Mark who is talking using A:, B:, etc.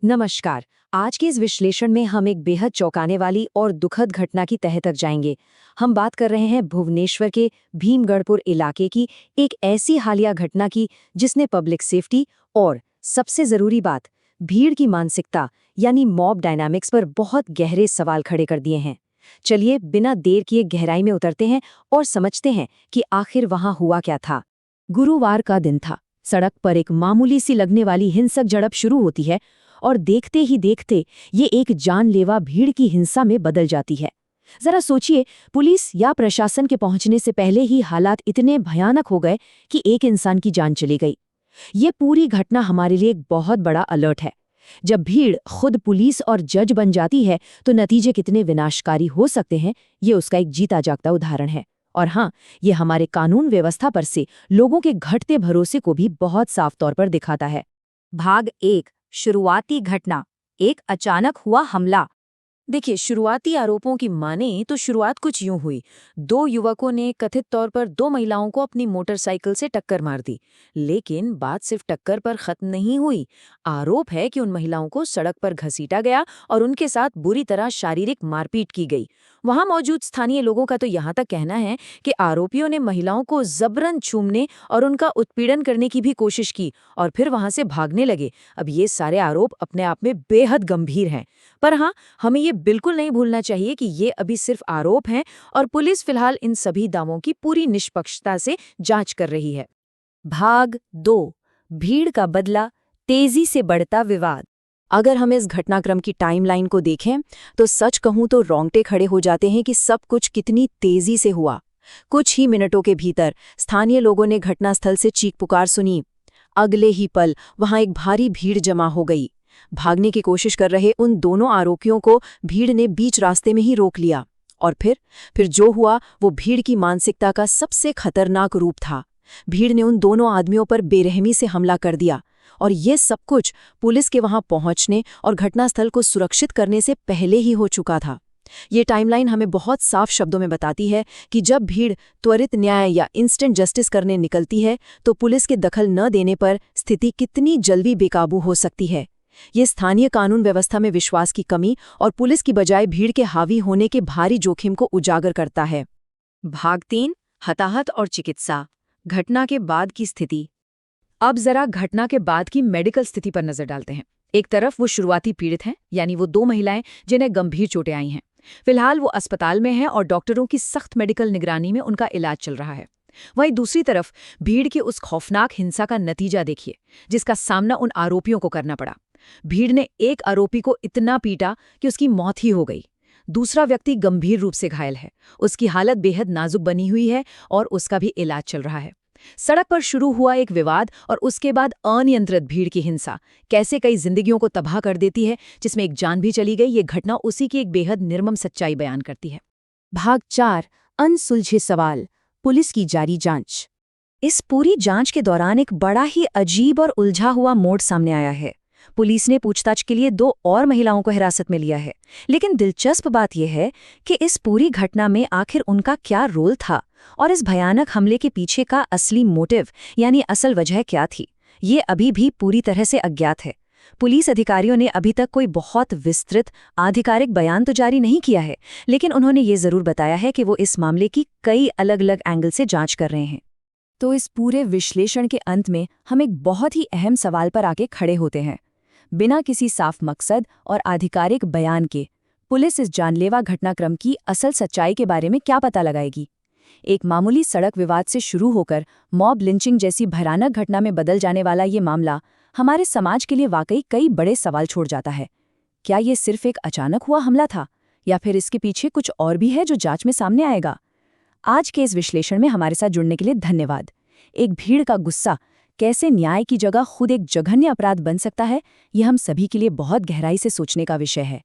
A: नमस्कार। आज के इस विश्लेषण में हम एक बेहद चौंकाने वाली और दुखद घटना की तह तक जाएंगे। हम बात कर रहे हैं भुवनेश्वर के भीमगढ़पुर इलाके की एक ऐसी हालिया घटना की जिसने पब्लिक सेफ्टी और सबसे जरूरी बात भीड़ की मानसिकता यानी मॉब डायनामिक्स पर बहुत गहरे सवाल खड़े कर दिए हैं। चलिए बिना देर किए गहराई में उतरते हैं और समझते हैं कि आखिर वहां हुआ क्या था। गुरुवार का दिन था। सड़क पर एक मामूली सी लगने वाली हिंसक झड़प शुरू होती है और देखते ही देखते ये एक जानलेवा भीड़ की हिंसा में बदल जाती है। जरा सोचिए, पुलिस या प्रशासन के पहुंचने से पहले ही हालात इतने भयानक हो गए कि एक इंसान की जान चली गई। ये पूरी घटना हमारे लिए एक बहुत बड़ा अलर्ट है। जब भीड़ खुद पुलिस और जज बन जाती है तो नतीजे कितने विनाशकारी हो सकते हैं, ये उसका एक जीता जागता उदाहरण है। और हाँ, ये हमारे कानून व्यवस्था पर से लोगों के घटते भरोसे को भी बहुत साफ तौर पर दिखाता है। भाग 1, शुरुआती घटना। एक अचानक हुआ हमला। देखिए, शुरुआती आरोपों की माने तो शुरुआत कुछ यूं हुई। दो युवकों ने कथित तौर पर दो महिलाओं को अपनी मोटरसाइकिल से टक्कर मार दी। लेकिन बात सिर्फ टक्कर पर खत्म नहीं हुई। आरोप है कि उन महिलाओं को सड़क पर घसीटा गया और उनके साथ बुरी तरह शारीरिक मारपीट की गई। वहां मौजूद स्थानीय लोगों का तो यहाँ तक कहना है कि आरोपियों ने महिलाओं को जबरन छूमने और उनका उत्पीड़न करने की भी कोशिश की और फिर वहां से भागने लगे। अब ये सारे आरोप अपने आप में बेहद गंभीर हैं, पर हाँ, हमें ये बिल्कुल नहीं भूलना चाहिए कि ये अभी सिर्फ आरोप हैं और पुलिस फिलहाल इन सभी दावों की पूरी निष्पक्षता से जांच कर रही है। भाग 2, भीड़ का बदला, तेजी से बढ़ता विवाद। अगर हम इस घटनाक्रम की टाइमलाइन को देखें तो सच कहूं तो रोंगटे खड़े हो जाते हैं कि सब कुछ कितनी तेजी से हुआ। कुछ ही मिनटों के भीतर स्थानीय लोगों ने घटनास्थल से चीख पुकार सुनी। अगले ही पल वहां एक भारी भीड़ जमा हो गई। भागने की कोशिश कर रहे उन दोनों आरोपियों को भीड़ ने बीच रास्ते में ही रोक लिया। और फिर जो हुआ वो भीड़ की मानसिकता का सबसे खतरनाक रूप था। भीड़ ने उन दोनों आदमियों पर बेरहमी से हमला कर दिया और ये सब कुछ पुलिस के वहां पहुंचने और घटनास्थल को सुरक्षित करने से पहले ही हो चुका था। ये टाइमलाइन हमें बहुत साफ शब्दों में बताती है कि जब भीड़ त्वरित न्याय या इंस्टेंट जस्टिस करने निकलती है तो पुलिस के दखल न देने पर स्थिति कितनी जल्दी बेकाबू हो सकती है। ये स्थानीय कानून व्यवस्था में विश्वास की कमी और पुलिस की बजाय भीड़ के हावी होने के भारी जोखिम को उजागर करता है। भाग 3, हताहत और चिकित्सा, घटना के बाद की स्थिति। अब जरा घटना के बाद की मेडिकल स्थिति पर नजर डालते हैं। एक तरफ वो शुरुआती पीड़ित हैं, यानी वो दो महिलाएं जिन्हें गंभीर चोटें आई हैं। फिलहाल वो अस्पताल में हैं और डॉक्टरों की सख्त मेडिकल निगरानी में उनका इलाज चल रहा है। वहीं दूसरी तरफ भीड़ की उस खौफनाक हिंसा का नतीजा देखिए, जिसका सामना उन आरोपियों को करना पड़ा। भीड़ ने एक आरोपी को इतना पीटा कि उसकी मौत ही हो गई। दूसरा व्यक्ति गंभीर रूप से घायल है। उसकी हालत बेहद नाजुक बनी हुई है और उसका भी इलाज चल रहा है। सड़क पर शुरू हुआ एक विवाद और उसके बाद अनियंत्रित भीड़ की हिंसा कैसे कई जिंदगियों को तबाह कर देती है, जिसमें एक जान भी चली गई। ये घटना उसी की एक बेहद निर्मम सच्चाई बयान करती है। भाग 4, अनसुलझे सवाल, पुलिस की जारी जांच। इस पूरी जांच के दौरान एक बड़ा ही अजीब और उलझा हुआ मोड़ सामने आया है। पुलिस ने पूछताछ के लिए दो और महिलाओं को हिरासत में लिया है, लेकिन दिलचस्प बात यह है कि इस पूरी घटना में आखिर उनका क्या रोल था और इस भयानक हमले के पीछे का असली मोटिव यानी असल वजह क्या थी, ये अभी भी पूरी तरह से अज्ञात है। पुलिस अधिकारियों ने अभी तक कोई बहुत विस्तृत आधिकारिक बयान तो जारी नहीं किया है, लेकिन उन्होंने ये जरूर बताया है कि वो इस मामले की कई अलग अलग एंगल से जांच कर रहे हैं। तो इस पूरे विश्लेषण के अंत में हम एक बहुत ही अहम सवाल पर आके खड़े होते हैं। बिना किसी साफ मकसद और आधिकारिक बयान के पुलिस इस जानलेवा घटनाक्रम की असल सच्चाई के बारे में क्या पता लगाएगी? एक मामूली सड़क विवाद से शुरू होकर मॉब लिंचिंग जैसी भयानक घटना में बदल जाने वाला ये मामला हमारे समाज के लिए वाकई कई बड़े सवाल छोड़ जाता है। क्या ये सिर्फ एक अचानक हुआ हमला था या फिर इसके पीछे कुछ और भी है जो जांच में सामने आएगा? आज के इस विश्लेषण में हमारे साथ जुड़ने के लिए धन्यवाद। एक भीड़ का गुस्सा कैसे न्याय की जगह खुद एक जघन्य अपराध बन सकता है, यह हम सभी के लिए बहुत गहराई से सोचने का विषय है।